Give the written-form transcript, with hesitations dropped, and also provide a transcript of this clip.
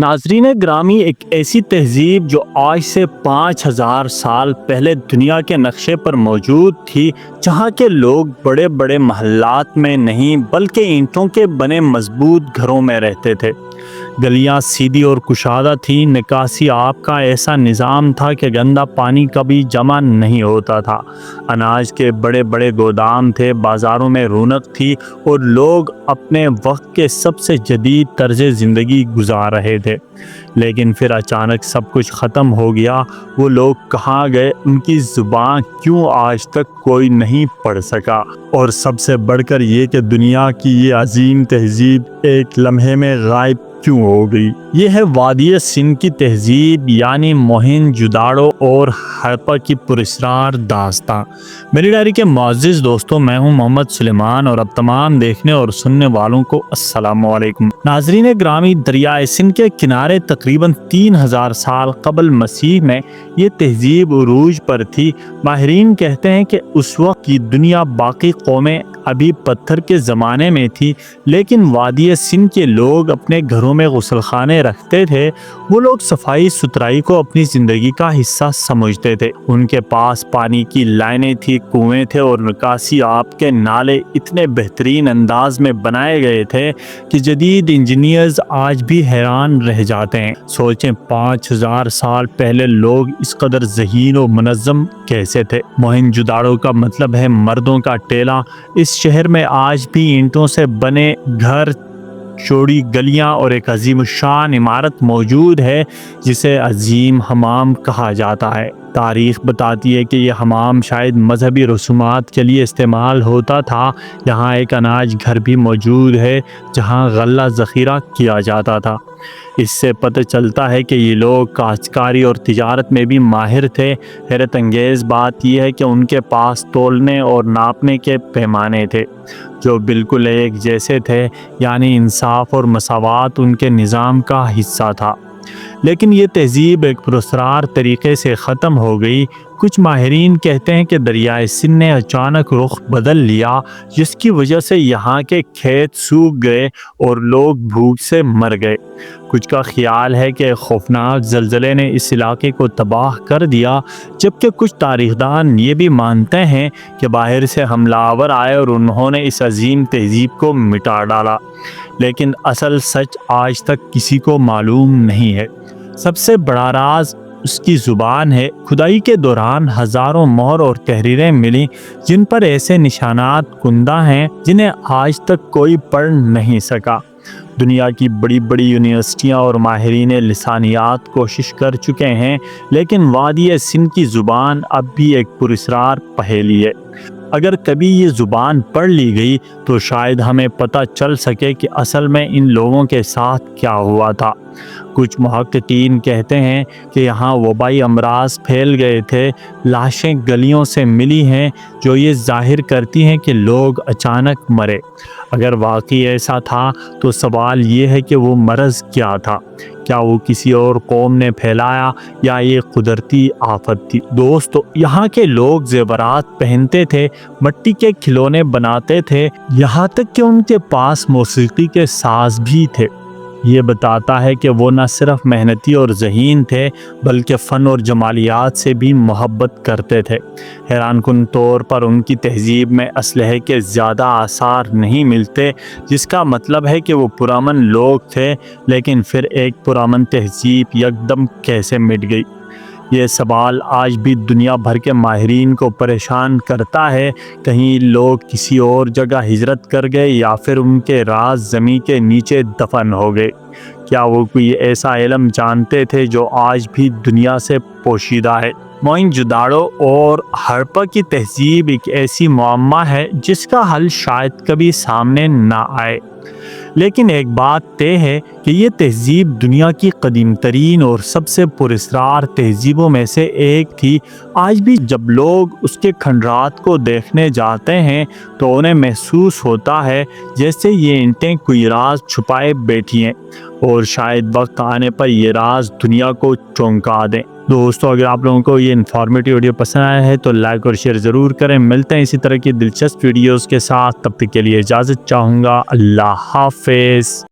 ناظرین گرامی، ایک ایسی تہذیب جو آج سے 5000 سال پہلے دنیا کے نقشے پر موجود تھی، جہاں کے لوگ بڑے بڑے محلات میں نہیں بلکہ اینٹوں کے بنے مضبوط گھروں میں رہتے تھے۔ گلیاں سیدھی اور کشادہ تھیں، نکاسی آب کا ایسا نظام تھا کہ گندا پانی کبھی جمع نہیں ہوتا تھا، اناج کے بڑے بڑے گودام تھے، بازاروں میں رونق تھی اور لوگ اپنے وقت کے سب سے جدید طرز زندگی گزار رہے تھے۔ لیکن پھر اچانک سب کچھ ختم ہو گیا۔ وہ لوگ کہاں گئے؟ ان کی زبان کیوں آج تک کوئی نہیں پڑھ سکا؟ اور سب سے بڑھ کر یہ کہ دنیا کی یہ عظیم تہذیب ایک لمحے میں غائب کیوں ہو گئی؟ یہ ہے وادی سندھ کی تہذیب، یعنی موہنجوداڑو اور ہڑپا کی پراسرار داستاں۔ میری ڈائری کے معزز دوستوں، میں ہوں محمد سلیمان اور اب تمام دیکھنے اور سننے والوں کو السلام علیکم۔ ناظرین گرامی، دریائے سندھ کے کنارے تقریباً 3000 سال قبل مسیح میں یہ تہذیب عروج پر تھی۔ ماہرین کہتے ہیں کہ اس وقت کی دنیا باقی قومیں ابھی پتھر کے زمانے میں تھی، لیکن وادی سندھ کے لوگ اپنے گھروں میں غسل خانے رکھتے تھے۔ وہ لوگ صفائی ستھرائی کو اپنی زندگی کا حصہ سمجھتے تھے۔ ان کے پاس پانی کی لائنیں تھی، کنویں تھے اور نکاسی آب کے نالے اتنے بہترین انداز میں بنائے گئے تھے کہ جدید انجینئرز آج بھی حیران رہ جاتے ہیں۔ سوچیں 5000 سال پہلے لوگ اس قدر ذہین و منظم کیسے تھے؟ موہنجوداڑو کا مطلب ہے مردوں کا ٹیلا۔ اس شہر میں آج بھی اینٹوں سے بنے گھر، چوڑی گلیاں اور ایک عظیم الشان عمارت موجود ہے جسے عظیم حمام کہا جاتا ہے۔ تاریخ بتاتی ہے کہ یہ حمام شاید مذہبی رسومات کے لیے استعمال ہوتا تھا۔ یہاں ایک اناج گھر بھی موجود ہے جہاں غلہ ذخیرہ کیا جاتا تھا۔ اس سے پتہ چلتا ہے کہ یہ لوگ کاشتکاری اور تجارت میں بھی ماہر تھے۔ حیرت انگیز بات یہ ہے کہ ان کے پاس تولنے اور ناپنے کے پیمانے تھے جو بالکل ایک جیسے تھے، یعنی انصاف اور مساوات ان کے نظام کا حصہ تھا۔ لیکن یہ تہذیب ایک پراسرار طریقے سے ختم ہو گئی۔ کچھ ماہرین کہتے ہیں کہ دریائے سندھ نے اچانک رخ بدل لیا، جس کی وجہ سے یہاں کے کھیت سوکھ گئے اور لوگ بھوک سے مر گئے۔ کچھ کا خیال ہے کہ خوفناک زلزلے نے اس علاقے کو تباہ کر دیا، جبکہ کچھ تاریخ دان یہ بھی مانتے ہیں کہ باہر سے حملہ آور آئے اور انہوں نے اس عظیم تہذیب کو مٹا ڈالا۔ لیکن اصل سچ آج تک کسی کو معلوم نہیں ہے۔ سب سے بڑا راز اس کی زبان ہے۔ کھدائی کے دوران ہزاروں مہر اور تحریریں ملی جن پر ایسے نشانات کندہ ہیں جنہیں آج تک کوئی پڑھ نہیں سکا۔ دنیا کی بڑی بڑی یونیورسٹیاں اور ماہرین لسانیات کوشش کر چکے ہیں، لیکن وادی سندھ کی زبان اب بھی ایک پراسرار پہیلی ہے۔ اگر کبھی یہ زبان پڑھ لی گئی تو شاید ہمیں پتہ چل سکے کہ اصل میں ان لوگوں کے ساتھ کیا ہوا تھا۔ کچھ محققین کہتے ہیں کہ یہاں وبائی امراض پھیل گئے تھے۔ لاشیں گلیوں سے ملی ہیں جو یہ ظاہر کرتی ہیں کہ لوگ اچانک مرے۔ اگر واقعی ایسا تھا تو سوال یہ ہے کہ وہ مرض کیا تھا؟ کیا وہ کسی اور قوم نے پھیلایا یا یہ قدرتی آفت تھی؟ دوستو، یہاں کے لوگ زیورات پہنتے تھے، مٹی کے کھلونے بناتے تھے، یہاں تک کہ ان کے پاس موسیقی کے ساز بھی تھے۔ یہ بتاتا ہے کہ وہ نہ صرف محنتی اور ذہین تھے بلکہ فن اور جمالیات سے بھی محبت کرتے تھے۔ حیران کن طور پر ان کی تہذیب میں اسلحے کے زیادہ آثار نہیں ملتے، جس کا مطلب ہے کہ وہ پرامن لوگ تھے۔ لیکن پھر ایک پرامن تہذیب یکدم کیسے مٹ گئی؟ یہ سوال آج بھی دنیا بھر کے ماہرین کو پریشان کرتا ہے۔ کہیں لوگ کسی اور جگہ ہجرت کر گئے یا پھر ان کے راز زمین کے نیچے دفن ہو گئے۔ کیا وہ کوئی ایسا علم جانتے تھے جو آج بھی دنیا سے پوشیدہ ہے؟ موہنجوداڑو اور ہڑپا کی تہذیب ایک ایسی معمہ ہے جس کا حل شاید کبھی سامنے نہ آئے، لیکن ایک بات طے ہے کہ یہ تہذیب دنیا کی قدیم ترین اور سب سے پراسرار تہذیبوں میں سے ایک تھی۔ آج بھی جب لوگ اس کے کھنڈرات کو دیکھنے جاتے ہیں تو انہیں محسوس ہوتا ہے جیسے یہ اینٹیں کوئی راز چھپائے بیٹھی ہیں، اور شاید وقت آنے پر یہ راز دنیا کو چونکا دیں۔ دوستو، اگر آپ لوگوں کو یہ انفارمیٹیو ویڈیو پسند آیا ہے تو لائک اور شیئر ضرور کریں۔ ملتے ہیں اسی طرح کی دلچسپ ویڈیوز کے ساتھ، تب تک کے لیے اجازت چاہوں گا۔ اللہ حافظ۔